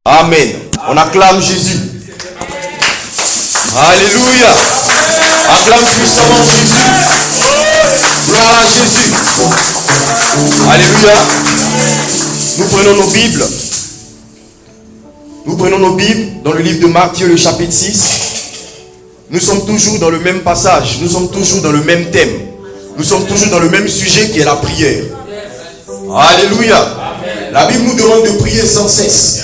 Amen. On acclame Jésus. Alléluia. Acclame puissamment Jésus. Gloire à Jésus. Alléluia. Nous prenons nos Bibles. Nous prenons nos Bibles dans le livre de Matthieu, le chapitre 6. Nous sommes toujours dans le même passage. Nous sommes toujours dans le même thème. Nous sommes toujours dans le même sujet qui est la prière. Alléluia. La Bible nous demande de prier sans cesse.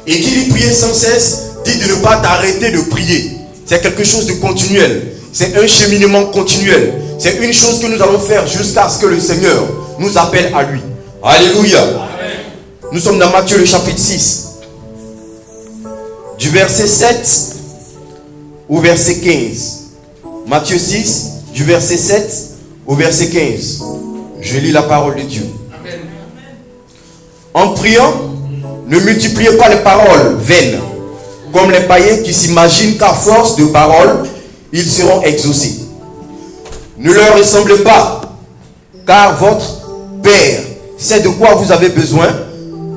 Et qui dit prier sans cesse, dit de ne pas t'arrêter de prier. C'est quelque chose de continuel. C'est un cheminement continuel. C'est une chose que nous allons faire jusqu'à ce que le Seigneur nous appelle à lui. Alléluia. Amen. Nous sommes dans Matthieu le chapitre 6. Du verset 7 au verset 15. Matthieu 6, du verset 7 au verset 15. Je lis la parole de Dieu. Amen. En priant, ne multipliez pas les paroles vaines, comme les païens qui s'imaginent qu'à force de paroles, ils seront exaucés. Ne leur ressemblez pas, car votre Père sait de quoi vous avez besoin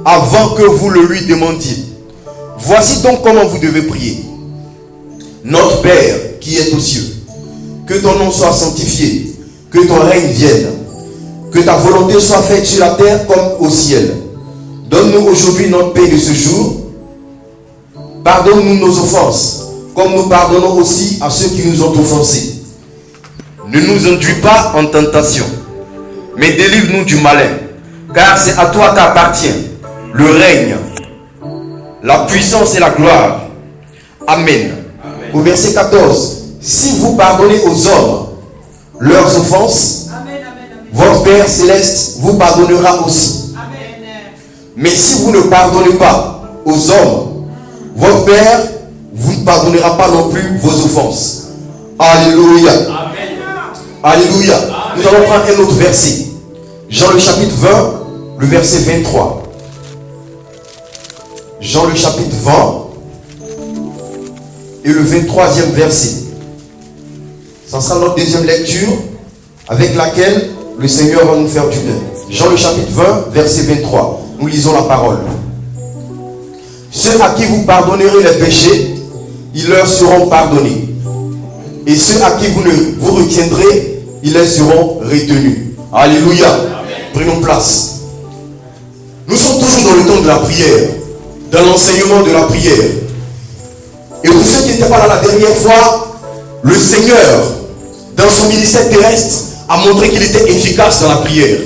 avant que vous le lui demandiez. Voici donc comment vous devez prier. Notre Père qui est aux cieux, que ton nom soit sanctifié, que ton règne vienne, que ta volonté soit faite sur la terre comme au ciel. Donne-nous aujourd'hui notre pain de ce jour. Pardonne-nous nos offenses, comme nous pardonnons aussi à ceux qui nous ont offensés. Ne nous induis pas en tentation, mais délivre-nous du malin, car c'est à toi qu'appartient le règne, la puissance et la gloire. Amen. Amen. Au verset 14, si vous pardonnez aux hommes leurs offenses, amen, votre Père céleste vous pardonnera aussi. Amen. Mais si vous ne pardonnez pas aux hommes, votre Père vous ne pardonnera pas non plus vos offenses. Alléluia. Amen. Alléluia. Amen. Nous allons prendre un autre verset. Jean le chapitre 20, le verset 23. Jean le chapitre 20 et le 23e verset. Ça sera notre deuxième lecture avec laquelle le Seigneur va nous faire du bien. Jean le chapitre 20, verset 23. Nous lisons la parole. Ceux à qui vous pardonnerez les péchés, ils leur seront pardonnés. Et ceux à qui vous retiendrez, ils les seront retenus. Alléluia. Amen. Prenons place. Nous sommes toujours dans le temps de la prière, dans l'enseignement de la prière. Et pour ceux qui n'étaient pas là la dernière fois, le Seigneur, dans son ministère terrestre, a montré qu'il était efficace dans la prière.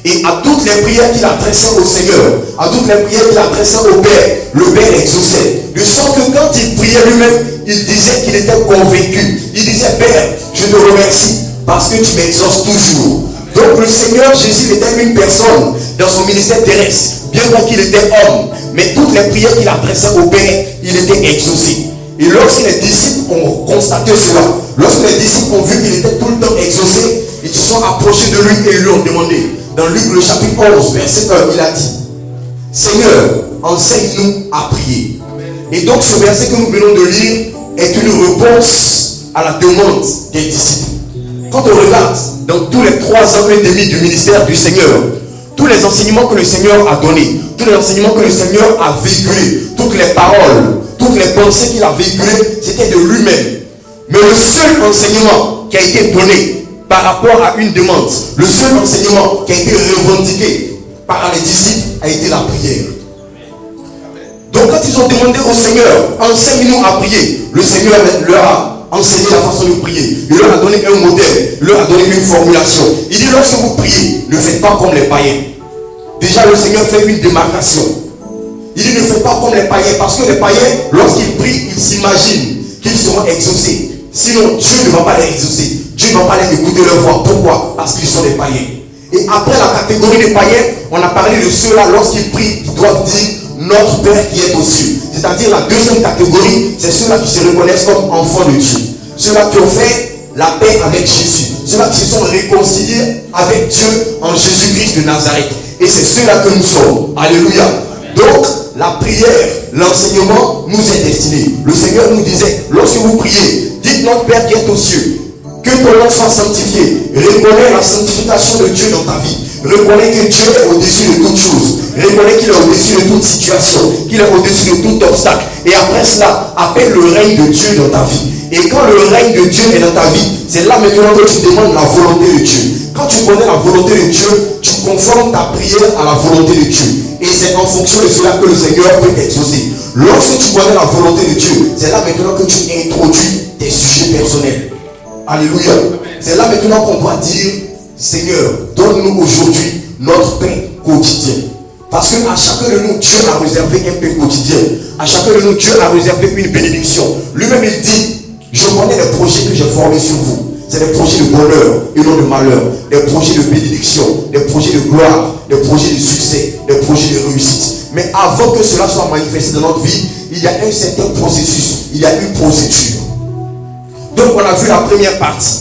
Et à toutes les prières qu'il adressait au Seigneur, à toutes les prières qu'il adressait au Père, le Père exauçait. De sorte que quand il priait lui-même, il disait qu'il était convaincu. Il disait, Père, je te remercie parce que tu m'exauces toujours. Donc le Seigneur Jésus était une personne dans son ministère terrestre, bien qu'il était homme. Mais toutes les prières qu'il adressait au Père, il était exaucé. Et lorsque les disciples ont constaté cela, lorsque les disciples ont vu qu'il était tout le temps exaucé, ils se sont approchés de lui et lui ont demandé. Dans Luc le chapitre 11, verset 1, il a dit, Seigneur, enseigne-nous à prier. Et donc ce verset que nous venons de lire est une réponse à la demande des disciples. Quand on regarde dans tous les 3 ans et demi du ministère du Seigneur, tous les enseignements que le Seigneur a donnés, tous les enseignements que le Seigneur a véhiculés, toutes les paroles, toutes les pensées qu'il a véhiculées, c'était de lui-même. Mais le seul enseignement qui a été donné par rapport à une demande, le seul enseignement qui a été revendiqué par les disciples a été la prière. Donc quand ils ont demandé au Seigneur, enseigne-nous à prier, le Seigneur leur a enseigné la façon de prier. Il leur a donné un modèle, il leur a donné une formulation. Il dit, lorsque vous priez, ne faites pas comme les païens. Déjà le Seigneur fait une démarcation. Il dit, ne faites pas comme les païens, parce que les païens, lorsqu'ils prient, ils s'imaginent qu'ils seront exaucés. Sinon, Dieu ne va pas les exaucer. Dieu ne va pas les écouter leur voix. Pourquoi? Parce qu'ils sont des païens. Et après la catégorie des païens, on a parlé de ceux-là, lorsqu'ils prient, ils doivent dire notre Père qui est aux cieux. C'est-à-dire la deuxième catégorie, c'est ceux-là qui se reconnaissent comme enfants de Dieu. Ceux-là qui ont fait la paix avec Jésus. Ceux-là qui se sont réconciliés avec Dieu en Jésus-Christ de Nazareth. Et c'est ceux-là que nous sommes. Alléluia. Donc, la prière, l'enseignement nous est destiné. Le Seigneur nous disait, lorsque vous priez, dites notre Père qui est aux cieux, que ton nom soit sanctifié. Reconnais la sanctification de Dieu dans ta vie. Reconnais que Dieu est au-dessus de toutes choses. Reconnais qu'il est au-dessus de toute situation, qu'il est au-dessus de tout obstacle. Et après cela, appelle le règne de Dieu dans ta vie. Et quand le règne de Dieu est dans ta vie, c'est là maintenant que tu demandes la volonté de Dieu. Quand tu connais la volonté de Dieu, tu conformes ta prière à la volonté de Dieu. Et c'est en fonction de cela que le Seigneur peut t'exaucer. Lorsque tu connais la volonté de Dieu, c'est là maintenant que tu introduis tes sujets personnels. Alléluia. C'est là maintenant qu'on doit dire, Seigneur, donne-nous aujourd'hui notre pain quotidien. Parce qu'à chacun de nous, Dieu a réservé un pain quotidien. À chacun de nous, Dieu a réservé une bénédiction. Lui-même, il dit, je connais les projets que j'ai formés sur vous. C'est des projets de bonheur et non de malheur. Des projets de bénédiction, des projets de gloire, des projets de succès, des projets de réussite. Mais avant que cela soit manifesté dans notre vie, il y a un certain processus, il y a une procédure. Donc on a vu la première partie.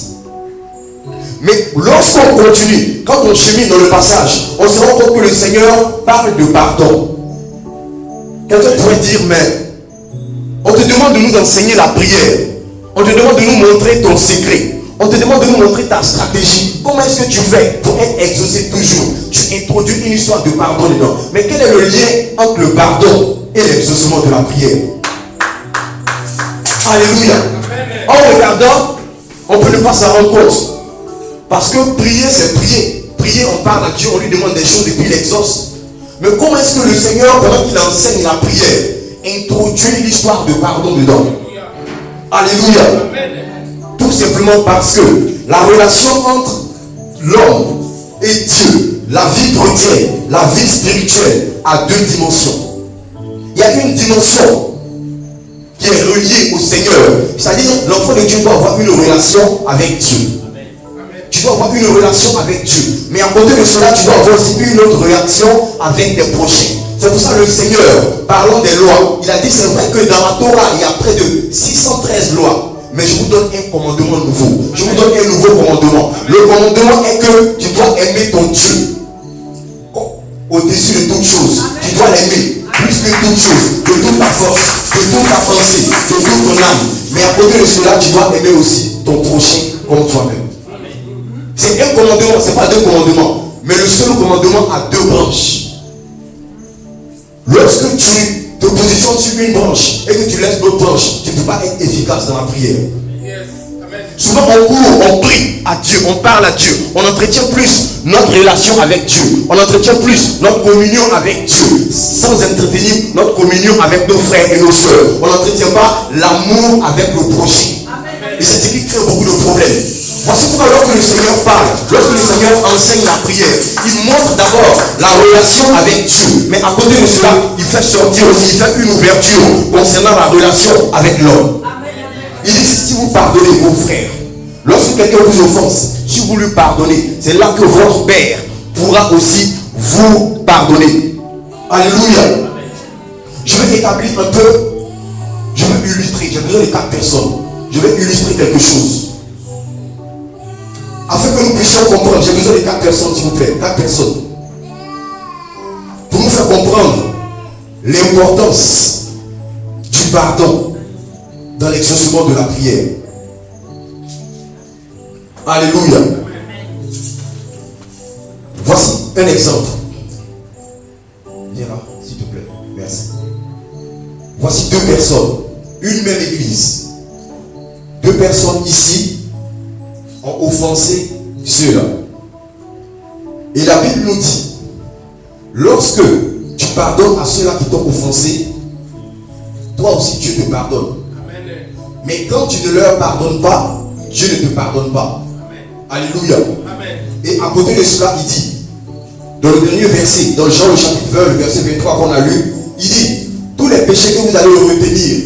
Mais lorsqu'on continue, quand on chemine dans le passage, on se rend compte que le Seigneur parle de pardon. Quelqu'un pourrait dire, mais on te demande de nous enseigner la prière. On te demande de nous montrer ton secret. On te demande de nous montrer ta stratégie. Comment est-ce que tu fais pour être exaucé toujours? Tu introduis une histoire de pardon dedans. Mais quel est le lien entre le pardon et l'exaucement de la prière? Alléluia. En regardant, on peut ne pas s'en rendre compte. Parce que prier, c'est prier. Prier, on parle à Dieu, on lui demande des choses et puis il exauce. Mais comment est-ce que le Seigneur, pendant qu'il enseigne la prière, introduit l'histoire de pardon dedans? Alléluia. Tout simplement parce que la relation entre l'homme et Dieu, la vie chrétienne, la vie spirituelle, a deux dimensions. Il y a une dimension qui est reliée au Seigneur. C'est-à-dire, l'enfant de Dieu doit avoir une relation avec Dieu. Tu dois avoir une relation avec Dieu. Mais à côté de cela, tu dois avoir aussi une autre relation avec tes prochains. C'est pour ça que le Seigneur, parlant des lois, il a dit, c'est vrai que dans la Torah, il y a près de 613 lois. Mais je vous donne un commandement nouveau. Je vous donne un nouveau commandement. Le commandement est que tu dois aimer ton Dieu au-dessus de toute chose. Tu dois l'aimer plus que toute chose, de toute ta force, de toute ta pensée, de toute ton âme. Mais à côté de cela, tu dois aimer aussi ton prochain comme toi-même. C'est un commandement, ce n'est pas deux commandements. Mais le seul commandement a deux branches. Lorsque tu te positionnes sur une branche et que tu laisses l'autre branche, tu ne peux pas être efficace dans la prière. Souvent on court, on prie à Dieu, on parle à Dieu, on entretient plus notre relation avec Dieu, on entretient plus notre communion avec Dieu, sans entretenir notre communion avec nos frères et nos soeurs. On n'entretient pas l'amour avec le prochain. Et c'est ce qui crée beaucoup de problèmes. Voici pourquoi lorsque le Seigneur parle, lorsque le Seigneur enseigne la prière, il montre d'abord la relation avec Dieu. Mais à côté de cela, il fait sortir aussi, il fait une ouverture concernant la relation avec l'homme. Il dit, si vous pardonnez vos frères, lorsque quelqu'un vous offense, si vous lui pardonnez, c'est là que votre Père pourra aussi vous pardonner. Alléluia. Je vais établir un peu, je vais illustrer, j'ai besoin de 4 personnes. Je vais illustrer quelque chose. Afin que nous puissions comprendre, j'ai besoin de 4 personnes, s'il vous plaît. 4 personnes. Pour nous faire comprendre l'importance du pardon dans l'exaucement de la prière. Alléluia. Voici un exemple. Viens là, s'il te plaît. Merci. Voici 2 personnes. Une même église. 2 personnes ici ont offensé ceux-là. Et la Bible nous dit, lorsque tu pardonnes à ceux-là qui t'ont offensé, toi aussi Dieu te pardonne. Amen. Mais quand tu ne leur pardonnes pas, Dieu ne te pardonne pas. Amen. Alléluia. Amen. Et à côté de cela, il dit, dans le dernier verset, dans Jean le chapitre 20, le verset 23 qu'on a lu, il dit, tous les péchés que vous allez retenir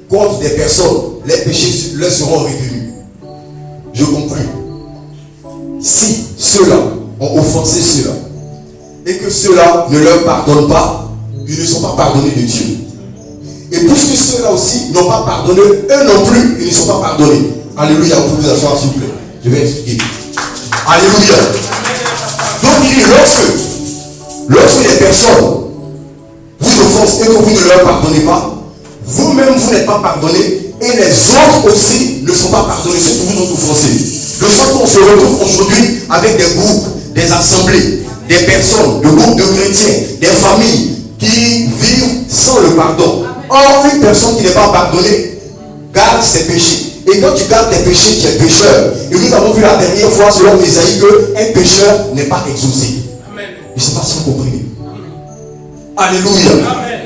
contre des personnes, les péchés leur seront retenus. Je conclus. Si ceux-là ont offensé ceux-là et que ceux-là ne leur pardonnent pas, ils ne sont pas pardonnés de Dieu. Et puisque ceux-là aussi n'ont pas pardonné, eux non plus, ils ne sont pas pardonnés. Alléluia, vous pouvez vous asseoir s'il vous plaît. Je vais expliquer. Alléluia. Donc il dit, lorsque les personnes vous offensent et que vous ne leur pardonnez pas, vous-même vous n'êtes pas pardonné et les autres aussi ne sont pas pardonnés, ceux qui vous ont offensé. De sorte qu'on se retrouve aujourd'hui avec des groupes, des assemblées, des personnes, de groupes de chrétiens, des familles qui vivent sans le pardon. Or, une personne qui n'est pas pardonnée garde ses péchés. Et quand tu gardes tes péchés, tu es pécheur. Et nous avons vu la dernière fois, selon Isaïe, qu'un pécheur n'est pas exaucé. Amen. Je ne sais pas si vous comprenez. Alléluia. Amen.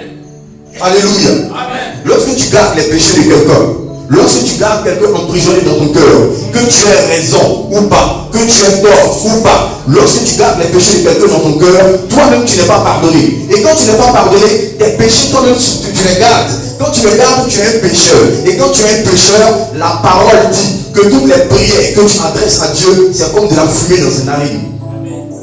Alléluia. Amen. Lorsque tu gardes les péchés de quelqu'un, lorsque tu gardes quelqu'un emprisonné dans ton cœur, que tu aies raison ou pas, que tu aies tort ou pas, lorsque tu gardes les péchés de quelqu'un dans ton cœur, toi-même tu n'es pas pardonné. Et quand tu n'es pas pardonné, tes péchés, toi-même tu les gardes. Quand tu les gardes, tu es un pécheur. Et quand tu es un pécheur, la parole dit que toutes les prières que tu adresses à Dieu, c'est comme de la fumée dans une narine.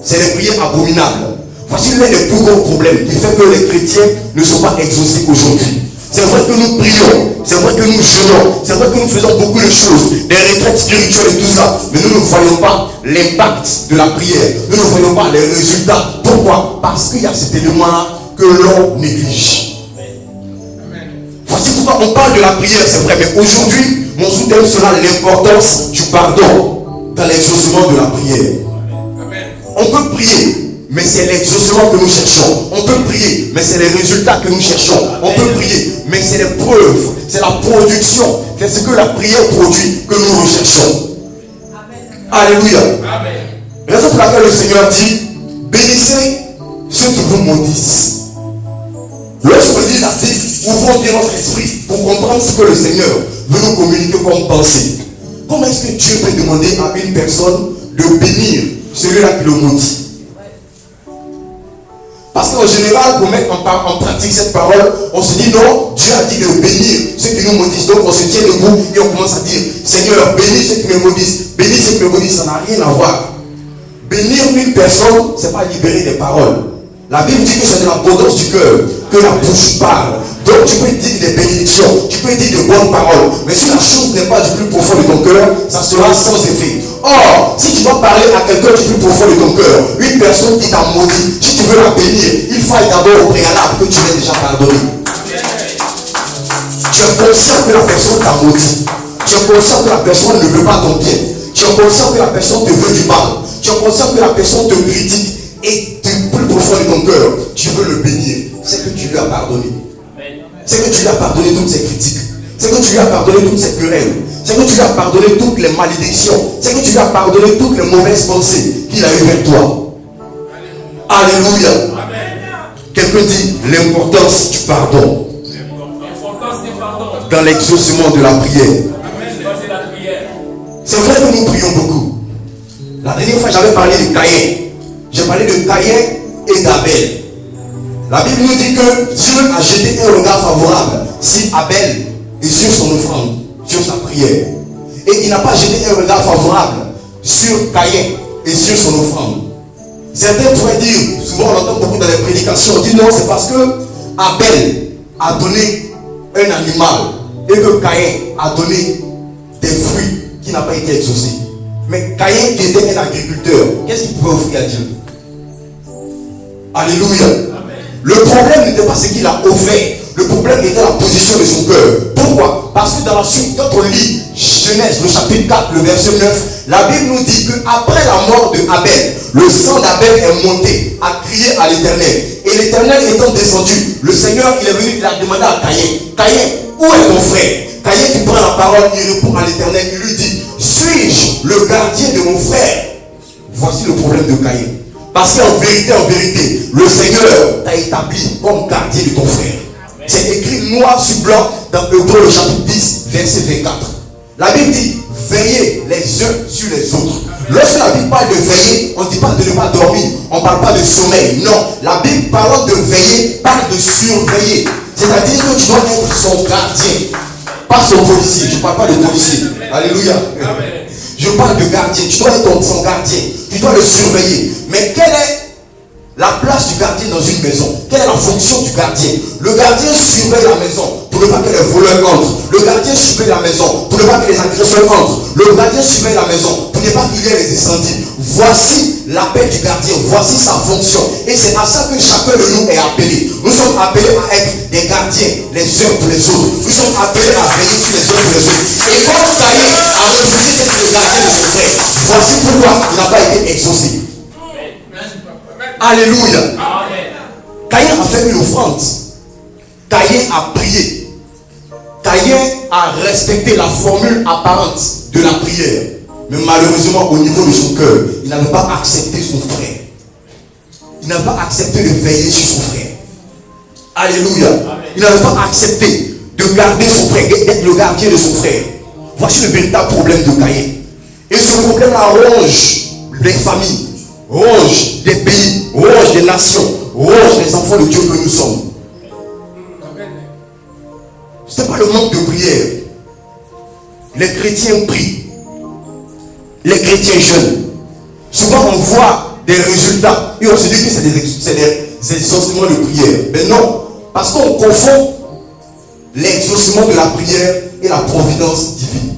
C'est des prières abominables. Voici l'un des plus gros problèmes qui fait que les chrétiens ne sont pas exaucés aujourd'hui. C'est vrai que nous prions, c'est vrai que nous jeûnons, c'est vrai que nous faisons beaucoup de choses, des retraites spirituelles et tout ça, mais nous ne voyons pas l'impact de la prière, nous ne voyons pas les résultats. Pourquoi? Parce qu'il y a cet élément-là que l'on néglige. Voici pourquoi on parle de la prière, c'est vrai, mais aujourd'hui, mon sous-thème sera l'importance du pardon dans l'exaucement de la prière. On peut prier, mais c'est l'exaucement que nous cherchons. On peut prier, mais c'est les résultats que nous cherchons. On peut prier, mais c'est les preuves, c'est la production, c'est ce que la prière produit que nous recherchons. Alléluia. Raison pour laquelle le Seigneur dit, bénissez ceux qui vous maudissent. Lorsqu'on lit la Bible, ouvrons bien notre esprit pour comprendre ce que le Seigneur veut nous communiquer comme pensée. Comment est-ce que Dieu peut demander à une personne de bénir celui-là qui le maudit? Parce qu'en général, pour mettre en pratique cette parole, on se dit non, Dieu a dit de bénir ceux qui nous maudissent. Donc on se tient debout et on commence à dire, Seigneur, bénis ceux qui me maudissent. Bénis ceux qui me maudissent, ça n'a rien à voir. Bénir une personne, ce n'est pas libérer des paroles. La Bible dit que c'est de l'abondance du cœur que la bouche parle. Donc tu peux dire des bénédictions, tu peux dire de bonnes paroles. Mais si la chose n'est pas du plus profond de ton cœur, ça sera sans effet. Or, si tu dois parler à quelqu'un du plus profond de ton cœur, une personne qui t'a maudit, si tu veux la bénir, il faut d'abord au préalable que tu l'aies déjà pardonné. Tu es conscient que la personne t'a maudit. Tu es conscient que la personne ne veut pas ton bien. Tu es conscient que la personne te veut du mal. Tu es conscient que la personne te critique. Et du plus profond de ton cœur, tu veux le bénir. C'est que tu lui as pardonné. C'est que tu lui as pardonné toutes ses critiques. C'est que tu lui as pardonné toutes ses querelles. C'est que tu lui as pardonné toutes les malédictions. C'est que tu lui as pardonné toutes les mauvaises pensées qu'il a eues vers toi. Alléluia. Quelqu'un dit l'importance du pardon dans l'exaucement de la prière. C'est vrai que nous prions beaucoup. La dernière fois, j'avais parlé de Caïn. J'ai parlé de Caïn et d'Abel. La Bible nous dit que Dieu a jeté un regard favorable sur Abel et sur son offrande, sur sa prière. Et il n'a pas jeté un regard favorable sur Caïn et sur son offrande. Certains pourraient dire, souvent on entend beaucoup dans les prédications, on dit non, c'est parce que Abel a donné un animal et que Caïn a donné des fruits qui n'ont pas été exaucés. Mais Caïn qui était un agriculteur, qu'est-ce qu'il pouvait offrir à Dieu? Alléluia. Amen. Le problème n'était pas ce qu'il a offert. Le problème était la position de son cœur. Pourquoi? Parce que dans la suite, quand on lit Genèse, le chapitre 4, le verset 9, la Bible nous dit qu'après la mort de Abel, le sang d'Abel est monté, a crié à l'Éternel. Et l'Éternel étant descendu, le Seigneur, il est venu, il a demandé à Caïn, Caïn, où est ton frère? Caïn qui prend la parole, il répond à l'Éternel, il lui dit, suis-je le gardien de mon frère? Voici le problème de Caïn. Parce qu'en vérité, le Seigneur t'a établi comme gardien de ton frère. C'est écrit noir sur blanc dans Hébreux le chapitre 10, verset 24. La Bible dit, veillez les uns sur les autres. Lorsque la Bible parle de veiller, on ne dit pas de ne pas dormir, on ne parle pas de sommeil. Non, la Bible parle de veiller, parle de surveiller. C'est-à-dire que tu dois être son gardien, pas son policier. Je ne parle pas de policier. Alléluia. Je parle de gardien. Tu dois être son gardien. Tu dois le surveiller. Mais quelle est la place du gardien dans une maison? Quelle est la fonction du gardien? Le gardien surveille la maison pour ne pas que les voleurs entrent. Le gardien surveille la maison pour ne pas que les agresseurs entrent. Le gardien surveille la maison pour ne pas qu'il y ait les incendies. Voici l'appel du gardien. Voici sa fonction. Et c'est à ça que chacun de nous est appelé. Nous sommes appelés à être des gardiens les uns pour les autres. Nous sommes appelés à veiller sur les uns pour les autres. Et quand Caïn a refusé d'être le gardien de son frère, voici pourquoi il n'a pas été exaucé. Alléluia. Caïn a fait une offrande. Caïn a prié. Caïn a respecté la formule apparente de la prière. Mais malheureusement, au niveau de son cœur, il n'avait pas accepté son frère. Il n'avait pas accepté de veiller sur son frère. Alléluia. Il n'avait pas accepté de garder son frère, d'être le gardien de son frère. Voici le véritable problème de Caïn. Et ce problème-là ronge les familles, ronge des pays, ronge des nations, ronge les enfants de Dieu que nous sommes. Ce n'est pas le manque de prière. Les chrétiens prient. Les chrétiens jeûnent. Souvent on voit des résultats et on se dit que c'est des exaucements de prière. Mais non, parce qu'on confond l'exaucement de la prière et la providence divine.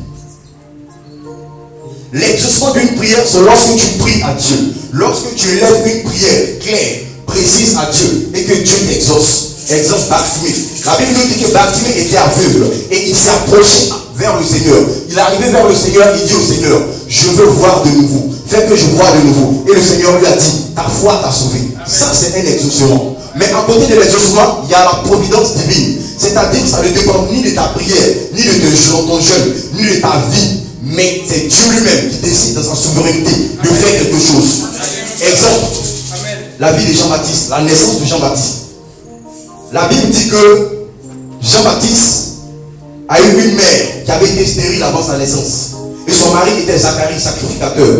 L'exaucement d'une prière, c'est lorsque tu pries à Dieu, lorsque tu élèves une prière claire, précise à Dieu et que Dieu t'exauce. Exemple Bartimée. La Bible nous dit que Bartimée était aveugle et il s'est approché vers le Seigneur. Il est arrivé vers le Seigneur, il dit au Seigneur, je veux voir de nouveau. Fais que je vois de nouveau. Et le Seigneur lui a dit, ta foi t'a sauvé. Ça c'est un exaucement. Mais à côté de l'exaucement, il y a la providence divine. C'est-à-dire que ça ne dépend ni de ta prière, ni de ton jeûne, ni de ta vie. Mais c'est Dieu lui-même qui décide dans sa souveraineté de faire quelque chose. Exemple, la vie de Jean-Baptiste, la naissance de Jean-Baptiste. La Bible dit que Jean-Baptiste a eu une mère qui avait été stérile avant sa naissance. Et son mari était Zacharie, sacrificateur.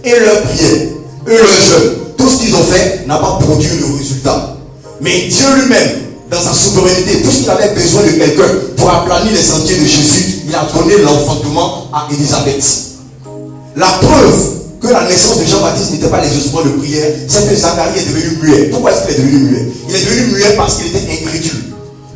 Et leur prière, eux leur jeûne, tout ce qu'ils ont fait n'a pas produit le résultat. Mais Dieu lui-même, dans sa souveraineté, puisqu'il avait besoin de quelqu'un pour aplanir les sentiers de Jésus, il a donné l'enfantement à Élisabeth. La preuve que la naissance de Jean-Baptiste n'était pas l'exaucement de prière, c'est que Zacharie est devenu muet. Pourquoi est-ce qu'il est devenu muet? Il est devenu muet parce qu'il était incrédule.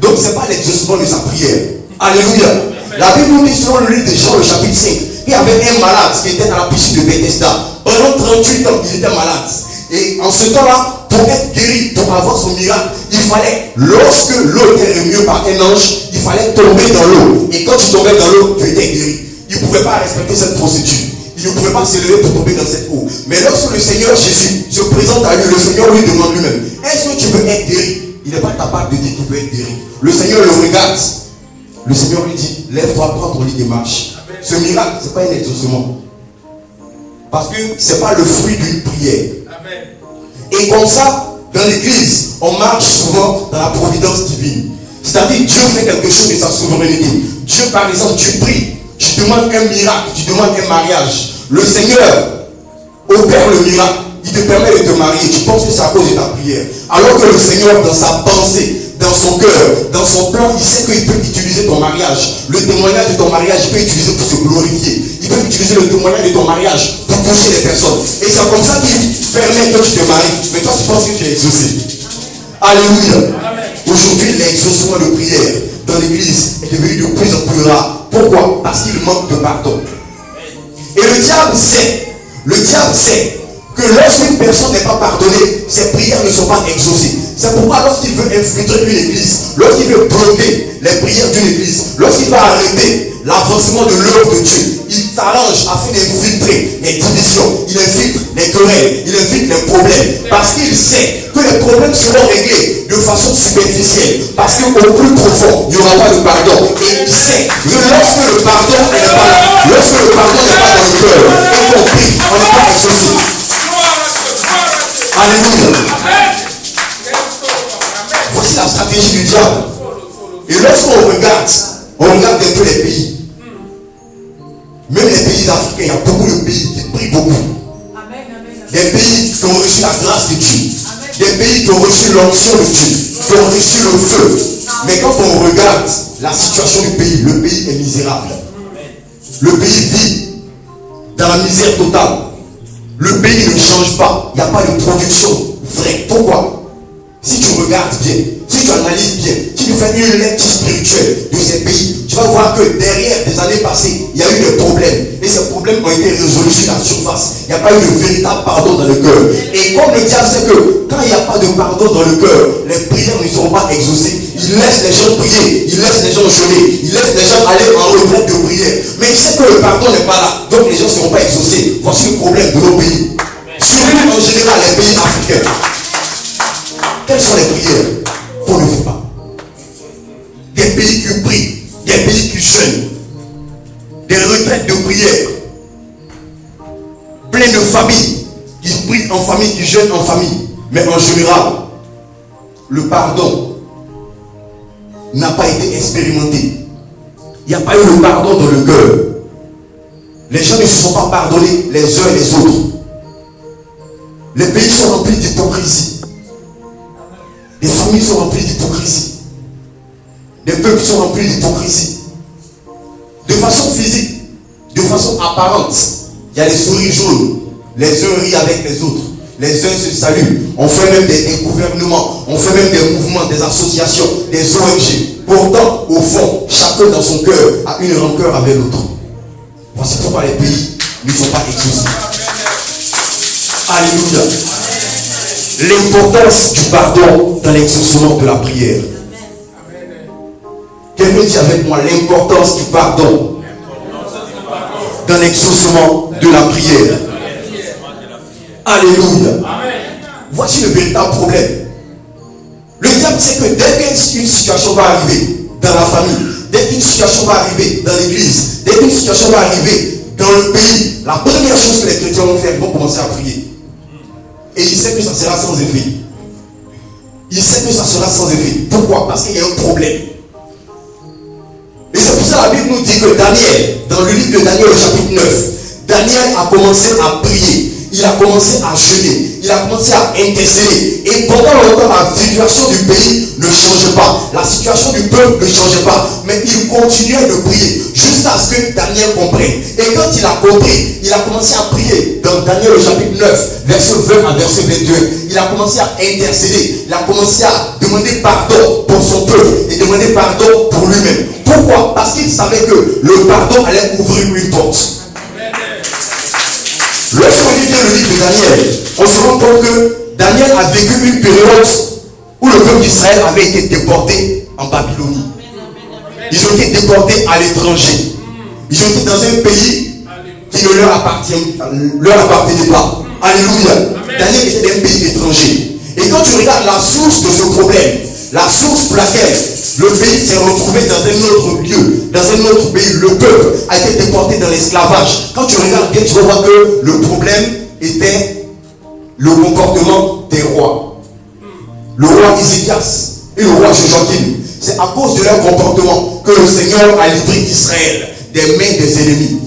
Donc ce n'est pas l'exaucement de sa prière. Alléluia. La Bible nous dit selon le livre de Jean, le chapitre 5, il y avait un malade qui était dans la piscine de Bethesda. Pendant 38 ans, il était malade. Et en ce temps-là, pour être guéri, pour avoir son miracle, il fallait, lorsque l'eau était remuée par un ange, il fallait tomber dans l'eau. Et quand tu tombais dans l'eau, tu étais guéri. Il ne pouvait pas respecter cette procédure. Il ne pouvait pas s'élever pour tomber dans cette eau. Mais lorsque le Seigneur Jésus se présente à lui, le Seigneur lui demande lui-même, est-ce que tu veux être guéri? Il n'est pas capable de dire qu'il veut être guéri. Le Seigneur le regarde. Le Seigneur lui dit, lève-toi, prends ton lit et marche. Ce miracle, ce n'est pas un exaucement. Parce que ce n'est pas le fruit d'une prière. Et comme ça, dans l'église, on marche souvent dans la providence divine. C'est-à-dire Dieu fait quelque chose de sa souveraineté. Dieu, par exemple, tu pries, tu demandes un miracle, tu demandes un mariage. Le Seigneur opère le miracle, il te permet de te marier. Tu penses que c'est à cause de ta prière. Alors que le Seigneur, dans sa pensée, dans son cœur, dans son plan, il sait qu'il peut utiliser ton mariage. Le témoignage de ton mariage, il peut utiliser pour se glorifier. Il peut utiliser le témoignage de ton mariage pour toucher les personnes. Et c'est comme ça qu'il permet que tu te maries. Mais toi, tu penses que tu es exaucé. Alléluia. Aujourd'hui, l'exaucement de prière dans l'église est devenu de plus en plus rare. Pourquoi? Parce qu'il manque de pardon. Et le diable sait que lorsqu'une personne n'est pas pardonnée, ses prières ne sont pas exaucées. C'est pourquoi lorsqu'il veut infiltrer une église, lorsqu'il veut bloquer les prières d'une église, lorsqu'il veut arrêter l'avancement de l'œuvre de Dieu, il s'arrange afin d'infiltrer les divisions, il infiltre les querelles, il infiltre les problèmes, parce qu'il sait que les problèmes seront réglés de façon superficielle, parce qu'au plus profond, il n'y aura pas de pardon. Et il sait que lorsque le pardon n'est pas là, lorsque le pardon n'est pas dans le cœur, et qu'on prie, on n'est pas exaucé. Alléluia. Voici la stratégie du diable. Et lorsqu'on regarde un peu les pays. Même les pays africains, il y a beaucoup de pays qui prient beaucoup. Des pays qui ont reçu la grâce de Dieu. Des pays qui ont reçu l'onction de Dieu. Qui ont reçu le feu. Mais quand on regarde la situation du pays, le pays est misérable. Le pays vit dans la misère totale. Le pays ne change pas. Il n'y a pas de production vraie. Pourquoi? Si tu regardes bien, si tu analyses bien, si tu fais une lecture spirituelle de ces pays, tu vas voir que derrière des années passées, il y a eu des problèmes. Et ces problèmes ont été résolus sur la surface. Il n'y a pas eu de véritable pardon dans le cœur. Et comme le diable sait que quand il n'y a pas de pardon dans le cœur, les prières ne seront pas exaucées. Il laisse les gens prier, il laisse les gens jeûner, il laisse les gens aller en retraite de prière. Mais il sait que le pardon n'est pas là. Donc les gens ne seront pas exaucés. Voici le problème de nos pays. Surtout en général les pays africains. indigène, en famille. Mais en général, le pardon n'a pas été expérimenté. Il n'y a pas eu le pardon dans le cœur. Les gens ne se sont pas pardonnés les uns et les autres. Les pays sont remplis d'hypocrisie. Les familles sont remplies d'hypocrisie. Les peuples sont remplis d'hypocrisie. De façon physique, de façon apparente, il y a les souris jaunes. Les uns rient avec les autres. Les uns se saluent. On fait même des gouvernements. On fait même des mouvements, des associations, des ONG. Pourtant, au fond, chacun dans son cœur a une rancœur avec l'autre. Voici pourquoi les pays ne sont pas exaucés. Alléluia. L'importance du pardon dans l'exaucement de la prière. Quelqu'un dit avec moi l'importance du pardon dans l'exaucement de la prière. Alléluia. Voici le véritable problème. Le diable sait que dès qu'une situation va arriver dans la famille, dès qu'une situation va arriver dans l'église, dès qu'une situation va arriver dans le pays, la première chose que les chrétiens vont faire, ils vont commencer à prier. Et il sait que ça sera sans effet. Il sait que ça sera sans effet. Pourquoi? Parce qu'il y a un problème. Et c'est pour ça que la Bible nous dit que Daniel, dans le livre de Daniel au chapitre 9, Daniel a commencé à prier. Il a commencé à jeûner. Il a commencé à intercéder. Et pendant longtemps, la situation du pays ne changeait pas. La situation du peuple ne changeait pas. Mais il continuait de prier jusqu'à ce que Daniel comprenne. Et quand il a compris, il a commencé à prier. Dans Daniel au chapitre 9, verset 20 à verset 22, il a commencé à intercéder. Il a commencé à demander pardon pour son peuple et demander pardon pour lui-même. Pourquoi? Parce qu'il savait que le pardon allait ouvrir une porte. Lorsqu'on lit bien le livre de Daniel, on se rend compte que Daniel a vécu une période où le peuple d'Israël avait été déporté en Babylonie. Ils ont été déportés à l'étranger. Ils ont été dans un pays qui ne leur appartenait pas. Alléluia. Daniel était dans un pays étranger. Et quand tu regardes la source de ce problème, la source pour laquelle le pays s'est retrouvé dans un autre lieu, dans un autre pays, le peuple a été déporté dans l'esclavage. Quand tu regardes bien, tu vas voir que le problème était le comportement des rois. Le roi Ézéchias et le roi Joachim. C'est à cause de leur comportement que le Seigneur a livré Israël des mains des ennemis.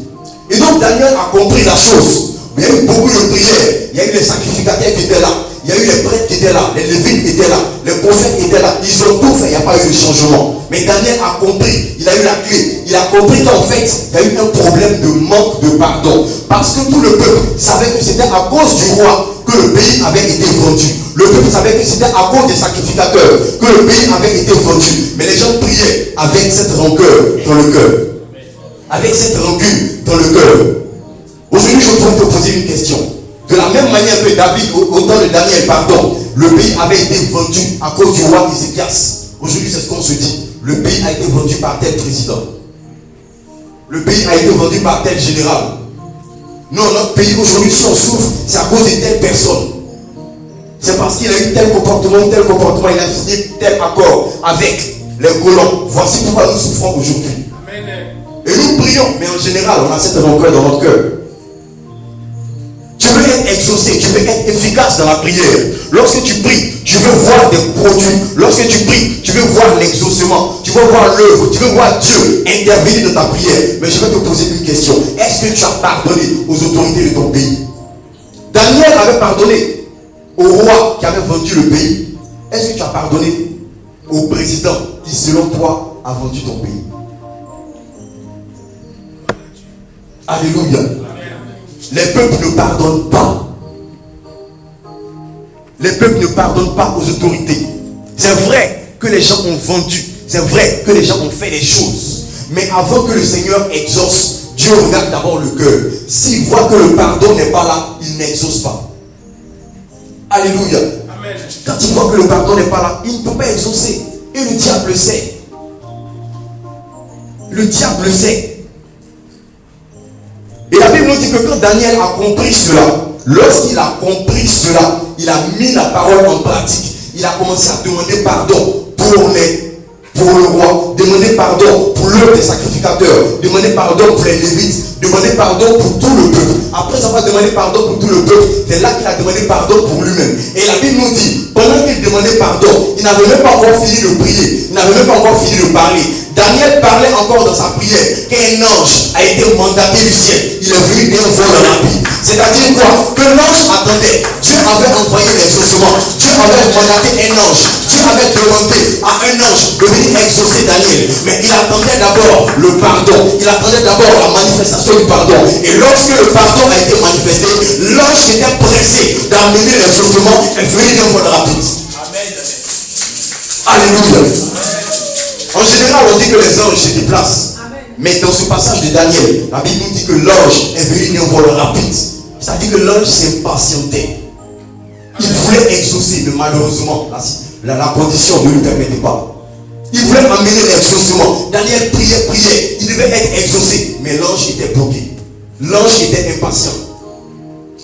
Et donc Daniel a compris la chose. Il y a eu beaucoup de prières. Il y a eu les sacrificateurs qui étaient là. Il y a eu les prêtres qui étaient là, les lévites qui étaient là, les prophètes qui étaient là. Ils ont tout fait, il n'y a pas eu de changement. Mais Daniel a compris, il a eu la clé. Il a compris qu'en fait, il y a eu un problème de manque de pardon. Parce que tout le peuple savait que c'était à cause du roi que le pays avait été vendu. Le peuple savait que c'était à cause des sacrificateurs que le pays avait été vendu. Mais les gens priaient avec cette rancœur dans le cœur. Avec cette rancune dans le cœur. Aujourd'hui, je voudrais te poser une question. De la même manière que David, au temps de Daniel, pardon, le pays avait été vendu à cause du roi Ézéchias. Aujourd'hui, c'est ce qu'on se dit. Le pays a été vendu par tel président. Le pays a été vendu par tel général. Non, notre pays aujourd'hui, si on souffre, c'est à cause de telle personne. C'est parce qu'il a eu tel comportement, il a signé tel accord avec les colons. Voici pourquoi nous souffrons aujourd'hui. Et nous prions, mais en général, on a cette rancœur dans notre cœur. Tu veux être exaucé, tu veux être efficace dans la prière. Lorsque tu pries, tu veux voir des produits. Lorsque tu pries, tu veux voir l'exaucement. Tu veux voir l'œuvre, tu veux voir Dieu intervenir dans ta prière. Mais je vais te poser une question. Est-ce que tu as pardonné aux autorités de ton pays? Daniel avait pardonné au roi qui avait vendu le pays. Est-ce que tu as pardonné au président qui, selon toi, a vendu ton pays? Alléluia. Les peuples ne pardonnent pas. Les peuples ne pardonnent pas aux autorités. C'est vrai que les gens ont vendu. C'est vrai que les gens ont fait des choses. Mais avant que le Seigneur exauce, Dieu regarde d'abord le cœur. S'il voit que le pardon n'est pas là, il n'exauce pas. Alléluia. Amen. Quand il voit que le pardon n'est pas là, il ne peut pas exaucer. Et le diable le sait. Le diable le sait. Et la Bible nous dit que quand Daniel a compris cela, lorsqu'il a compris cela, il a mis la parole en pratique. Il a commencé à demander pardon pour le roi, demander pardon pour l'œuvre des sacrificateurs, demander pardon pour les lévites, demander pardon pour tout le peuple. Après avoir demandé pardon pour tout le peuple, c'est là qu'il a demandé pardon pour lui-même. Et la Bible nous dit, pendant qu'il demandait pardon, il n'avait même pas encore fini de prier, il n'avait même pas encore fini de parler. Daniel parlait encore dans sa prière qu'un ange a été mandaté du ciel. Il est venu d'un vol rapide. C'est-à-dire quoi? Que l'ange attendait. Dieu avait envoyé l'exaucement. Dieu avait mandaté un ange. Dieu avait demandé à un ange de venir exaucer Daniel. Mais il attendait d'abord le pardon. Il attendait d'abord la manifestation du pardon. Et lorsque le pardon a été manifesté, l'ange qui était pressé d'amener l'exaucement est venu d'un vol rapide. Amen. Alléluia. En général, on dit que les anges se déplacent. Amen. Mais dans ce passage de Daniel, la Bible nous dit que l'ange est venu d'un vol rapide. C'est-à-dire que l'ange s'impatientait. Il voulait exaucer, mais malheureusement, la condition ne lui permettait pas. Il voulait amener l'exaucement. Daniel priait. Il devait être exaucé. Mais l'ange était bloqué. L'ange était impatient.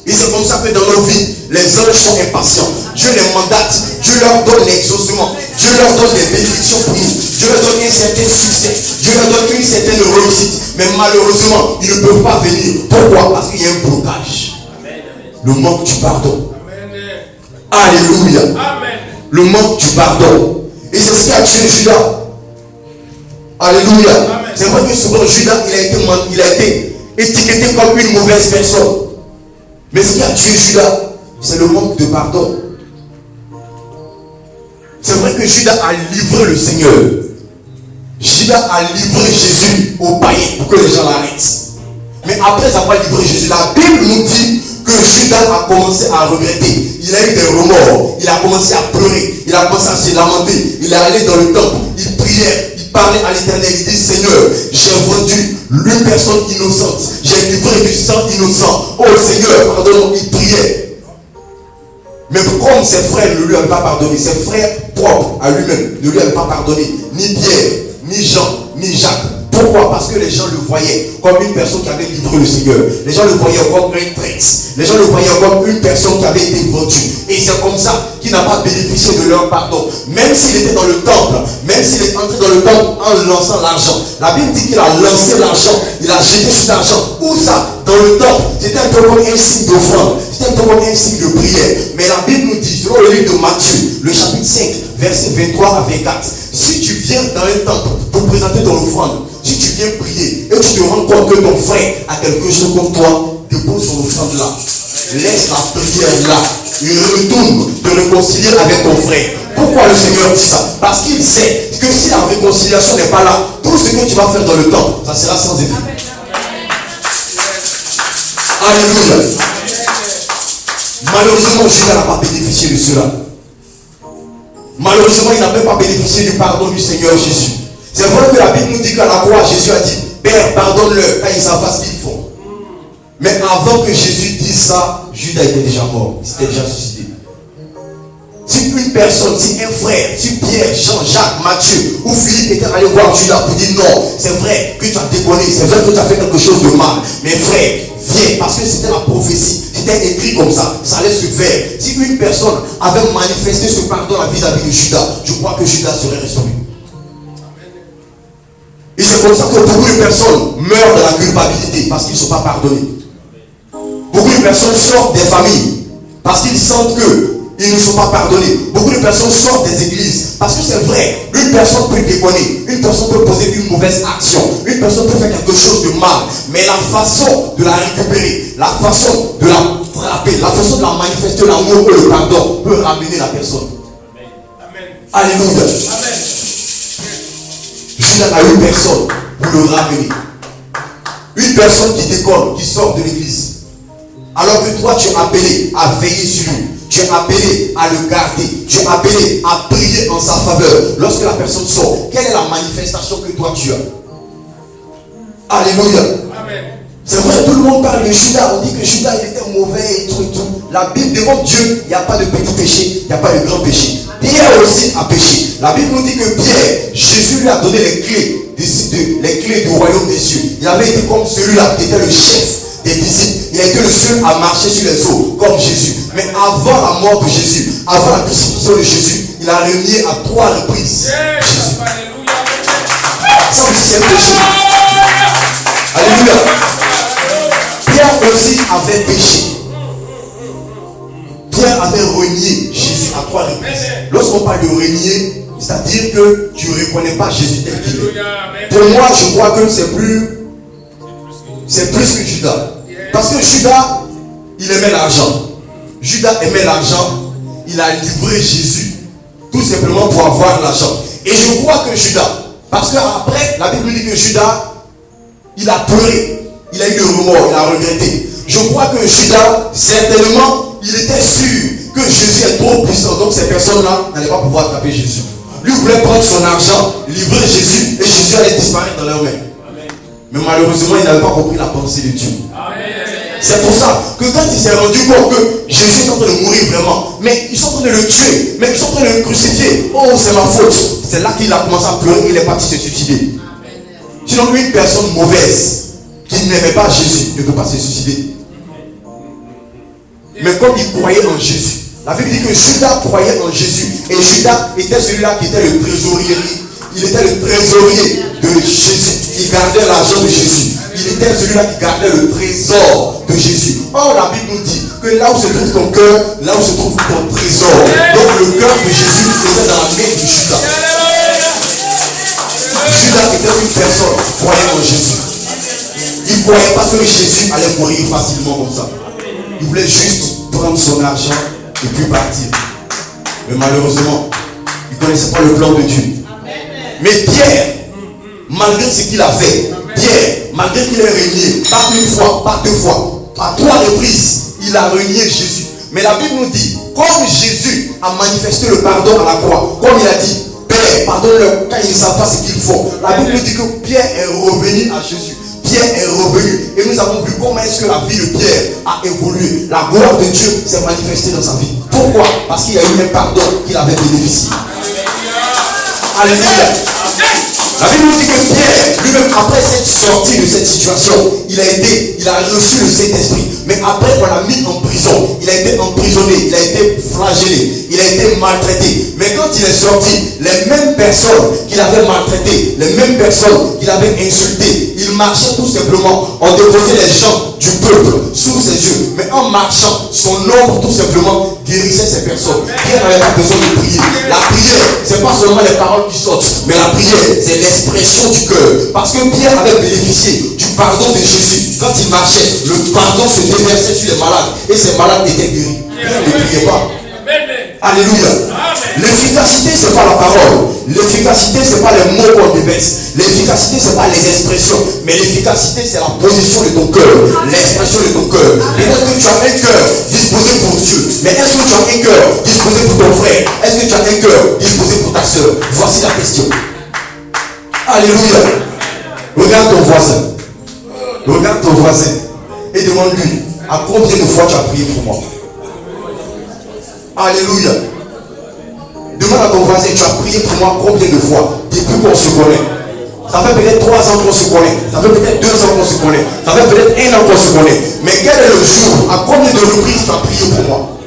Et c'est comme ça que dans nos vies, les anges sont impatients. Dieu les mandate, Dieu leur donne l'exaucement, Dieu leur donne des bénédictions pour nous, Dieu leur donne un certain succès, Dieu leur donne une certaine réussite. Mais malheureusement, ils ne peuvent pas venir. Pourquoi? Parce qu'il y a un blocage. Amen. Le manque du pardon. Amen. Alléluia. Amen. Le manque du pardon. Et c'est ce qui a tué Judas. Alléluia. Amen. C'est vrai que souvent Judas, il a été étiqueté comme une mauvaise personne. Mais ce qui a tué Judas, c'est le manque de pardon. C'est vrai que Judas a livré le Seigneur. Judas a livré Jésus aux païens pour que les gens l'arrêtent. Mais après avoir livré Jésus, la Bible nous dit que Judas a commencé à regretter. Il a eu des remords. Il a commencé à pleurer. Il a commencé à se lamenter. Il est allé dans le temple. Il priait. Il parlait à l'Éternel. Il dit, Seigneur, j'ai vendu une personne innocente. J'ai livré du sang innocent. Oh Seigneur, pardonne-moi. Il priait. Mais comme ses frères ne lui avaient pas pardonné, ses frères propres à lui-même ne lui avaient pas pardonné, ni Pierre, ni Jean, ni Jacques. Pourquoi? Parce que les gens le voyaient comme une personne qui avait livré le Seigneur. Les gens le voyaient comme un traître. Les gens le voyaient comme une personne qui avait été vendue. Et c'est comme ça qu'il n'a pas bénéficié de leur pardon. Même s'il était dans le temple, même s'il est entré dans le temple en lançant l'argent. La Bible dit qu'il a lancé l'argent, il a jeté cet argent. Où ça? Dans le temple. C'était un peu comme un signe d'offrande. C'était un peu comme un signe de prière. Mais la Bible nous dit, selon le livre de Matthieu, le chapitre 5, versets 23 à 24, si tu viens dans un temple pour présenter ton offrande, si tu viens prier et tu te rends compte que ton frère a quelque chose comme toi, dépose son offrande là. Laisse la prière là. Il retourne te réconcilier avec ton frère. Pourquoi le Seigneur dit ça? Parce qu'il sait que si la réconciliation n'est pas là, tout ce que tu vas faire dans le temps, ça sera sans effet. Alléluia. Malheureusement, Judas n'a pas bénéficié de cela. Malheureusement, il n'a même pas bénéficié du pardon du Seigneur Jésus. C'est vrai que la Bible nous dit qu'à la croix, Jésus a dit, Père, pardonne-leur, car ils ne savent pas ce qu'ils font. Mais avant que Jésus dise ça, Judas était déjà mort. Il s'était déjà suicidé. Si une personne, si un frère, si Pierre, Jean, Jacques, Matthieu ou Philippe étaient allés voir Judas pour dire non, c'est vrai que tu as déconné, c'est vrai que tu as fait quelque chose de mal. Mais frère, viens, parce que c'était la prophétie. C'était écrit comme ça, ça allait se faire. Si une personne avait manifesté ce pardon vis-à-vis de Judas, je crois que Judas serait restauré. Et c'est comme ça que beaucoup de personnes meurent de la culpabilité parce qu'ils ne sont pas pardonnés. Beaucoup de personnes sortent des familles parce qu'ils sentent qu'ils ne sont pas pardonnés. Beaucoup de personnes sortent des églises parce que c'est vrai, une personne peut déconner, une personne peut poser une mauvaise action, une personne peut faire quelque chose de mal, mais la façon de la récupérer, la façon de la frapper, la façon de la manifester, l'amour et le pardon peut ramener la personne. Amen. Alléluia. Amen. Judas a une personne pour le ramener. Une personne qui déconne, qui sort de l'église. Alors que toi, tu es appelé à veiller sur lui. Tu es appelé à le garder. Tu es appelé à prier en sa faveur. Lorsque la personne sort, quelle est la manifestation que toi tu as? Alléluia. Amen. C'est vrai, tout le monde parle de Judas. On dit que Judas il était mauvais et tout et tout. La Bible, devant Dieu, il n'y a pas de petit péché, il n'y a pas de grand péché. Pierre aussi a péché. La Bible nous dit que Pierre, Jésus lui a donné les clés du royaume des cieux. Il avait été comme celui-là qui était le chef des disciples. Il a été le seul à marcher sur les eaux comme Jésus. Mais avant la mort de Jésus, avant la crucifixion de Jésus, il a renié à 3 reprises Jésus. Ça aussi c'est un péché. Alléluia. Lorsqu'on parle de régner, c'est-à-dire que tu ne reconnais pas Jésus tel qu'il est. Pour moi, je crois que c'est plus que Judas. Parce que Judas, il aimait l'argent. Judas aimait l'argent. Il a livré Jésus tout simplement pour avoir l'argent. Et je crois que Judas, parce qu'après, la Bible dit que Judas, il a pleuré, il a eu le remords, il a regretté. Je crois que Judas, certainement, il était sûr que Jésus est trop puissant. Donc ces personnes-là n'allaient pas pouvoir attraper Jésus. Lui voulait prendre son argent, livrer Jésus, et Jésus allait disparaître dans leurs mains. Mais malheureusement, il n'avait pas compris la pensée de Dieu. C'est pour ça que quand il s'est rendu compte que Jésus est en train de mourir vraiment, mais ils sont en train de le tuer, mais ils sont en train de le crucifier. Oh, c'est ma faute. C'est là qu'il a commencé à pleurer, il est parti se suicider. Sinon, une personne mauvaise qui n'aimait pas Jésus ne peut pas se suicider. Mais comme il croyait en Jésus, la Bible dit que Judas croyait en Jésus. Et Judas était celui-là qui était le trésorier. Il était le trésorier de Jésus. Il gardait l'argent de Jésus. Il était celui-là qui gardait le trésor de Jésus. Or, la Bible nous dit que là où se trouve ton cœur, là où se trouve ton trésor. Donc, le cœur de Jésus était dans la main de Judas. Judas était une personne qui croyait en Jésus. Il ne croyait pas que Jésus allait mourir facilement comme ça. Il voulait juste prendre son argent et puis partir. Mais malheureusement, il ne connaissait pas le plan de Dieu. Mais Pierre, malgré ce qu'il a fait, Pierre, malgré qu'il ait régné, pas une fois, pas deux fois, à 3 reprises, il a régné Jésus. Mais la Bible nous dit, comme Jésus a manifesté le pardon à la croix, comme il a dit, Père, pardonne-leur quand ils ne savent pas ce qu'ils font. La Bible nous dit que Pierre est revenu à Jésus. Pierre est revenu. Et nous avons vu comment est-ce que la vie de Pierre a évolué. La gloire de Dieu s'est manifestée dans sa vie. Pourquoi? Parce qu'il y a eu un pardon qu'il avait bénéficié. Alléluia. La Bible nous dit que Pierre, lui-même, après cette sortie de cette situation, il a reçu le Saint-Esprit. Mais après, on l'a mis en prison. Il a été emprisonné, il a été flagellé, il a été maltraité. Mais quand il est sorti, les mêmes personnes qu'il avait maltraitées, les mêmes personnes qu'il avait insultées, il marchait tout simplement. On déposait les gens du peuple sous ses yeux. Mais en marchant, son ombre tout simplement guérissait ces personnes. Pierre n'avait pas besoin de prier. La prière, ce n'est pas seulement les paroles qui sortent, mais la prière, c'est l'expression du cœur. Parce que Pierre avait bénéficié du pardon de Jésus. Quand il marchait, le pardon se déversait sur les malades. Et ces malades étaient guéris. Pierre ne priait pas. Alléluia. L'efficacité, ce n'est pas la parole. L'efficacité, ce n'est pas les mots qu'on déverse. L'efficacité, ce n'est pas les expressions. Mais l'efficacité, c'est la position de ton cœur. L'expression de ton cœur. Peut-être que tu as un cœur disposé pour Dieu. Mais est-ce que tu as un cœur disposé pour ton frère? Est-ce que tu as un cœur disposé pour ta soeur? Voici la question. Alléluia. Regarde ton voisin. Regarde ton voisin. Et demande-lui, à combien de fois tu as prié pour moi? Alléluia. Demande à ton voisin, tu as prié pour moi combien de fois depuis qu'on se connaît? Ça fait peut-être 3 ans qu'on se connaît. Ça fait peut-être 2 ans qu'on se connaît. Ça fait peut-être 1 an qu'on se connaît. Mais quel est le jour? À combien de reprises tu as prié pour moi?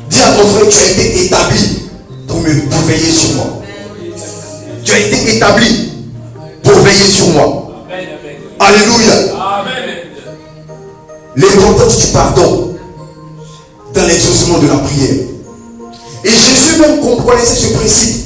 Dis à ton frère, tu as été établi pour veiller sur moi. Tu as été établi pour veiller sur moi. Alléluia. L'importance du pardon dans l'exaucement de la prière. Et Jésus même connaissait ce principe.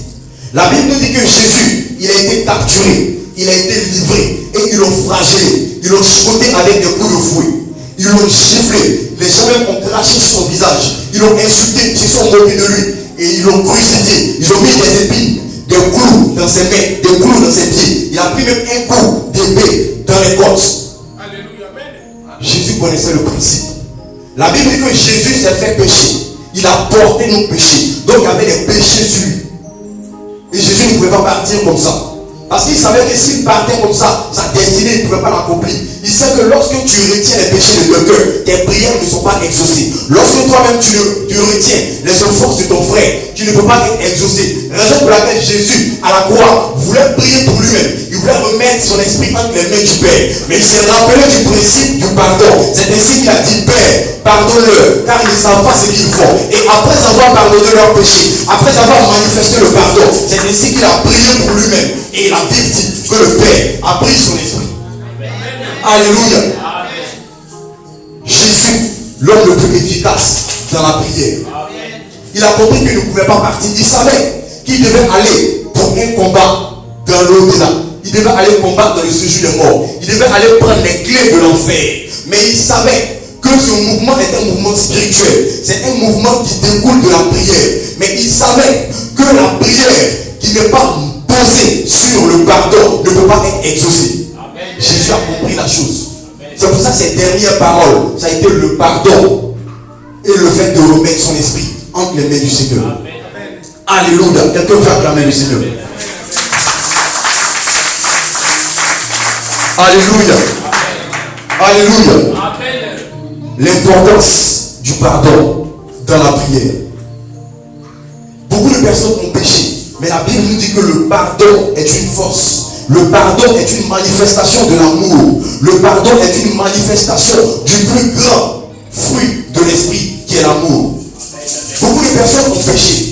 La Bible nous dit que Jésus, il a été capturé, il a été livré, et ils l'ont flagellé, ils l'ont chicoté avec des coups de fouet, ils l'ont giflé, les gens même ont craché sur son visage, ils l'ont insulté, ils se sont moqués de lui, et ils l'ont crucifié, ils ont mis des épines, des clous dans ses mains, des clous dans ses pieds. Il a pris même un coup d'épée dans les côtes. Jésus connaissait le principe. La Bible dit que Jésus s'est fait pécher. Il a porté nos péchés. Donc il y avait des péchés sur lui. Et Jésus ne pouvait pas partir comme ça. Parce qu'il savait que s'il partait comme ça, sa destinée, il ne pouvait pas l'accomplir. Il sait que lorsque tu retiens les péchés de quelqu'un, tes prières ne sont pas exaucées. Lorsque toi-même tu retiens les efforts de ton frère, tu ne peux pas être exaucé. Raison pour laquelle Jésus, à la croix, voulait prier pour lui-même. Il voulait remettre son esprit entre les mains du Père. Mais il s'est rappelé du principe du pardon. C'est ainsi qu'il a dit, Père, pardonne-leur, car ils ne savent pas ce qu'ils font. Et après avoir pardonné leurs péchés, après avoir manifesté le pardon, c'est ainsi qu'il a prié pour lui-même. Et la Bible dit que le Père a pris son esprit. Alléluia. Jésus, l'homme le plus efficace dans la prière. Il a compris qu'il ne pouvait pas partir. Il savait qu'il devait aller pour un combat dans l'au-delà. Il devait aller combattre dans le séjour des morts. Il devait aller prendre les clés de l'enfer. Mais il savait que ce mouvement est un mouvement spirituel. C'est un mouvement qui découle de la prière. Mais il savait que la prière qui n'est pas posée sur le pardon ne peut pas être exaucée. Amen. Jésus a compris la chose. C'est pour ça que ses dernières paroles, ça a été le pardon et le fait de remettre son esprit entre les mains du Seigneur. Amen. Alléluia. Quelqu'un peut acclamer le Seigneur. Alléluia. Alléluia. L'importance du pardon dans la prière. Beaucoup de personnes ont péché, mais la Bible nous dit que le pardon est une force. Le pardon est une manifestation de l'amour. Le pardon est une manifestation du plus grand fruit de l'esprit qui est l'amour. Beaucoup de personnes ont péché.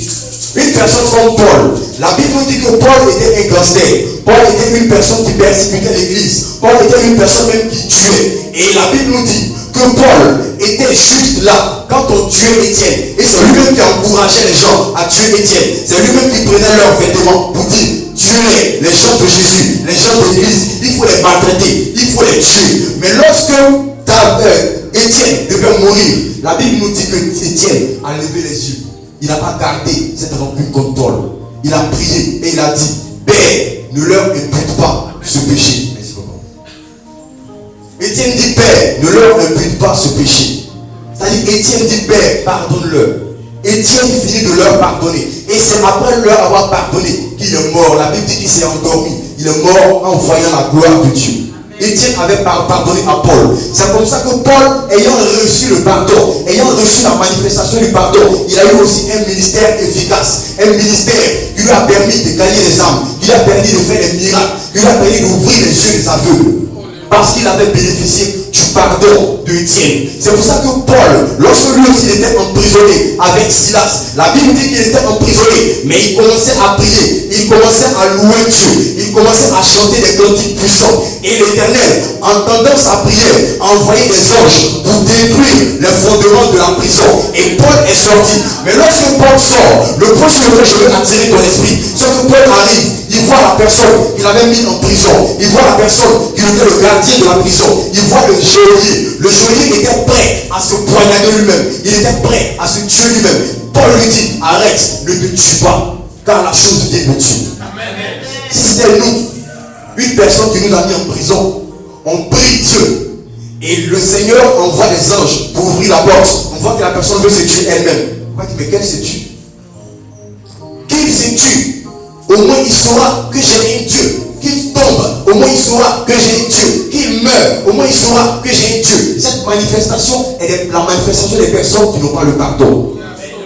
Une personne comme Paul, la Bible nous dit que Paul était un gangster. Paul était une personne qui persécutait l'église. Paul était une personne même qui tuait. Et la Bible nous dit que Paul était juste là quand on tuait Étienne. Et c'est lui-même qui encourageait les gens à tuer Étienne. C'est lui-même qui prenait leurs vêtements pour dire: tuez les gens de Jésus, les gens de l'église, il faut les maltraiter, il faut les tuer. Mais lorsque Étienne devait mourir, la Bible nous dit que Étienne a levé les yeux. Il n'a pas gardé cette rancune contre Paul. Il a prié et il a dit: Père, ne leur impute pas ce péché. Merci beaucoup. Étienne dit: Père, ne leur impute pas ce péché. C'est-à-dire, Étienne dit: Père, pardonne-leur. Étienne finit de leur pardonner. Et c'est après leur avoir pardonné qu'il est mort. La Bible dit qu'il s'est endormi. Il est mort en voyant la gloire de Dieu. Étienne avait pardonné à Paul. C'est comme ça que Paul, ayant reçu le pardon, ayant reçu la manifestation du pardon, il a eu aussi un ministère efficace. Un ministère qui lui a permis de gagner les âmes, qui lui a permis de faire des miracles, qui lui a permis d'ouvrir les yeux des aveugles. Parce qu'il avait bénéficié du pardon d'Étienne. C'est pour ça que Paul, lorsque lui aussi était emprisonné avec Silas, la Bible dit qu'il était emprisonné, mais il commençait à prier, il commençait à louer Dieu, il commençait à chanter des cantiques puissants. Et l'Éternel, entendant sa prière, a envoyé des anges pour détruire les fondements de la prison. Et Paul est sorti. Mais lorsque Paul sort, le point sur lequel je veux attirer ton esprit, c'est que Paul arrive, il voit la personne qu'il avait mis en prison, il voit la personne qui était le gardien de la prison, il voit le geôlier. Le geôlier était prêt à se poignarder lui-même, il était prêt à se tuer lui-même. Paul lui dit: arrête, ne te tue pas, car la chose vient de Dieu. Si c'était nous, une personne qui nous a mis en prison, on prie Dieu et le Seigneur envoie des anges pour ouvrir la porte. On voit que la personne veut se tuer elle-même. On va dire: mais qu'elle se tue? Qu'il se tue, au moins il saura que j'ai un Dieu. Qu'il tombe, au moins il saura que j'ai un Dieu. Qu'il meurt, au moins il saura que j'ai un Dieu. Cette manifestation est la manifestation des personnes qui n'ont pas le pardon.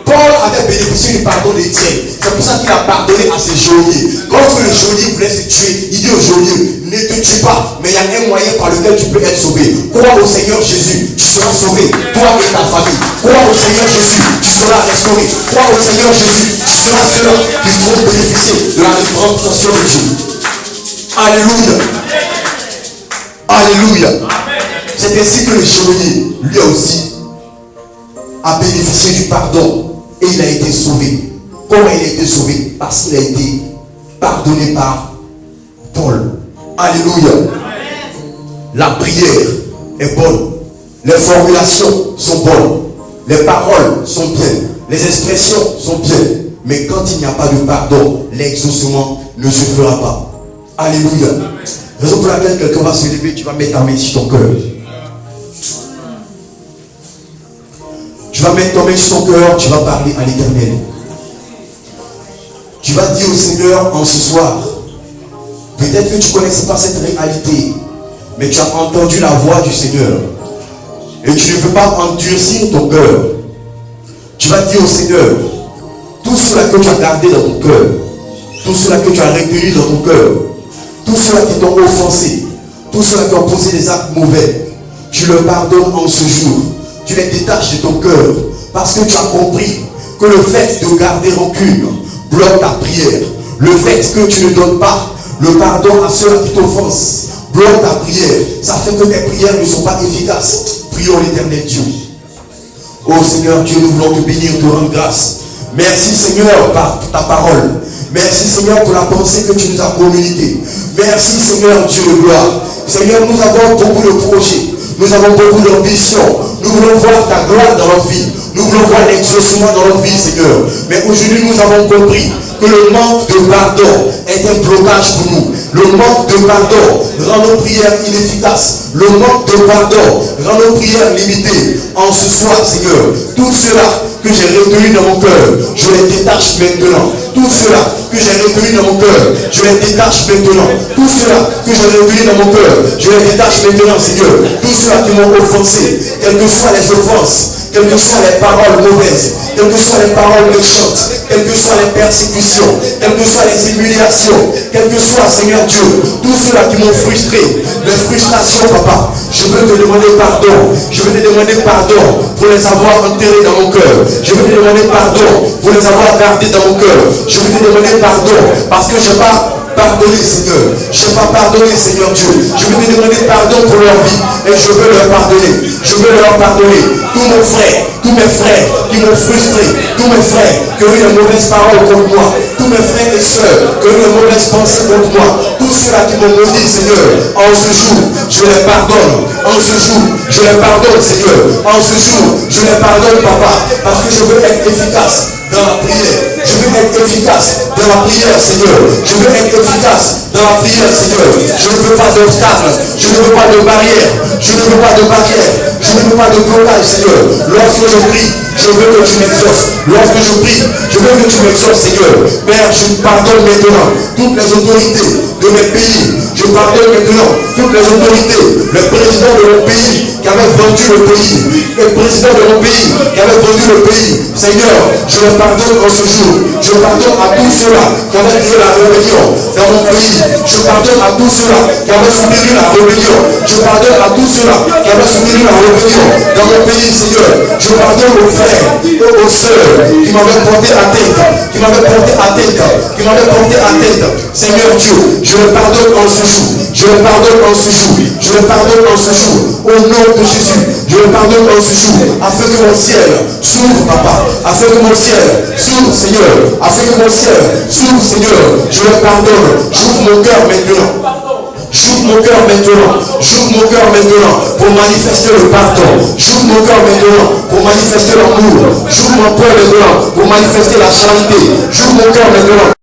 Paul avait bénéficié du pardon d'Étienne. C'est pour ça qu'il a pardonné à ses geôliers. Quand le geôlier voulait se tuer, il dit au geôlier: ne te tue pas, mais il y a un moyen par lequel tu peux être sauvé. Crois au Seigneur Jésus, tu seras sauvé, toi et ta famille. Crois au Seigneur Jésus, tu seras restauré. Crois au Seigneur Jésus, tu seras ceux qui vont bénéficier de la représentation de Dieu. Alléluia. Alléluia. C'est ainsi que le geôlier, lui aussi, a bénéficié du pardon. Et il a été sauvé. Comment il a été sauvé? Parce qu'il a été pardonné par Paul. Alléluia. La prière est bonne. Les formulations sont bonnes. Les paroles sont bien. Les expressions sont bien. Mais quand il n'y a pas de pardon, l'exaucement ne se fera pas. Alléluia. Raison pour laquelle quelqu'un va se lever, tu vas mettre ta main sur ton cœur. Tu vas mettre ton main sur ton cœur, tu vas parler à l'Éternel. Tu vas dire au Seigneur en ce soir, peut-être que tu ne connaissais pas cette réalité, mais tu as entendu la voix du Seigneur. Et tu ne veux pas endurcir ton cœur. Tu vas dire au Seigneur, tout cela que tu as gardé dans ton cœur, tout cela que tu as retenu dans ton cœur, tout cela qui t'ont offensé, tout cela qui ont posé des actes mauvais, tu le pardonnes en ce jour. Tu les détaches de ton cœur parce que tu as compris que le fait de garder rancune bloque ta prière. Le fait que tu ne donnes pas le pardon à ceux qui t'offensent bloque ta prière. Ça fait que tes prières ne sont pas efficaces. Prions l'Éternel Dieu. Oh Seigneur Dieu, nous voulons te bénir, te rendre grâce. Merci Seigneur par ta parole. Merci Seigneur pour la pensée que tu nous as communiquée. Merci Seigneur Dieu de gloire. Seigneur, nous avons beaucoup de projets. Nous avons beaucoup d'ambition. Nous voulons voir ta gloire dans notre vie. Nous voulons voir l'exaucement dans notre vie, Seigneur. Mais aujourd'hui, nous avons compris que le manque de pardon est un blocage pour nous. Le manque de pardon rend nos prières inefficaces. Le manque de pardon rend nos prières limitées. En ce soir, Seigneur, tout cela que j'ai retenu dans mon cœur, je les détache maintenant. Tout cela que j'ai retenu dans mon cœur, je les détache maintenant. Tout cela que j'ai retenu dans mon cœur, je les détache maintenant, Seigneur. Tout cela qui m'ont offensé, quelles que soient les offenses, quelles que soient les paroles mauvaises, quelles que soient les paroles méchantes, quelles que soient les persécutions, quelles que soient les humiliations, quelles que soient, Seigneur Dieu, tout cela qui m'ont frustré, les frustrations, papa, je veux te demander pardon. Je veux te demander pardon pour les avoir enterrés dans mon cœur. Je veux te demander pardon pour les avoir gardés dans mon cœur. Je veux te demander pardon parce que je n'ai pas pardonné, Seigneur. Je n'ai pas pardonné, Seigneur Dieu. Je veux te demander pardon pour leur vie et je veux leur pardonner. Je veux leur pardonner. Tous mes frères qui m'ont frustré, tous mes frères qui ont eu de mauvaises paroles contre moi, tous mes frères et sœurs qui ont eu de mauvaises pensées contre moi, tous ceux-là qui m'ont maudit, Seigneur, en ce jour, je les pardonne. En ce jour, je les pardonne, Seigneur. En ce jour, je les pardonne, Papa, parce que je veux être efficace dans la prière. Je veux être efficace dans la prière, Seigneur. Je veux être efficace dans la prière, Seigneur. Je ne veux pas d'obstacle. Je ne veux pas de barrière. Je ne veux pas de barrière. Je ne veux pas de blocage, Seigneur. Lorsque je prie, je veux que tu m'exauces. Lorsque je prie, je veux que tu m'exauces, Seigneur. Père, je pardonne maintenant toutes les autorités de mes pays. Je pardonne maintenant toutes les autorités. Le président de mon pays qui avait vendu le pays. Le président de mon pays qui avait vendu le pays. Seigneur, je le pardonne en ce jour. Je pardonne à tous ceux-là qui avaient créé la rébellion dans mon pays. Je pardonne à tous ceux-là qui avaient soutenu la rébellion. Je pardonne à tous ceux-là qui avaient soutenu la rébellion dans mon pays, Seigneur. Je pardonne aux frères et aux sœurs qui m'avaient porté à tête. Qui m'avaient porté à tête. Qui m'avaient porté à tête. Seigneur Dieu, je le pardonne en ce jour. Je le pardonne en ce jour. Je le pardonne en ce jour. Au nom de Jésus, je le pardonne en ce jour. Afin que mon ciel s'ouvre, Papa. Afin que mon ciel s'ouvre, Seigneur. Afin que mon ciel s'ouvre, Seigneur. Je le pardonne. J'ouvre mon cœur maintenant. J'ouvre mon cœur maintenant. J'ouvre mon cœur maintenant pour manifester le pardon. J'ouvre mon cœur maintenant pour manifester l'amour. J'ouvre mon cœur maintenant pour manifester la charité. J'ouvre mon cœur maintenant.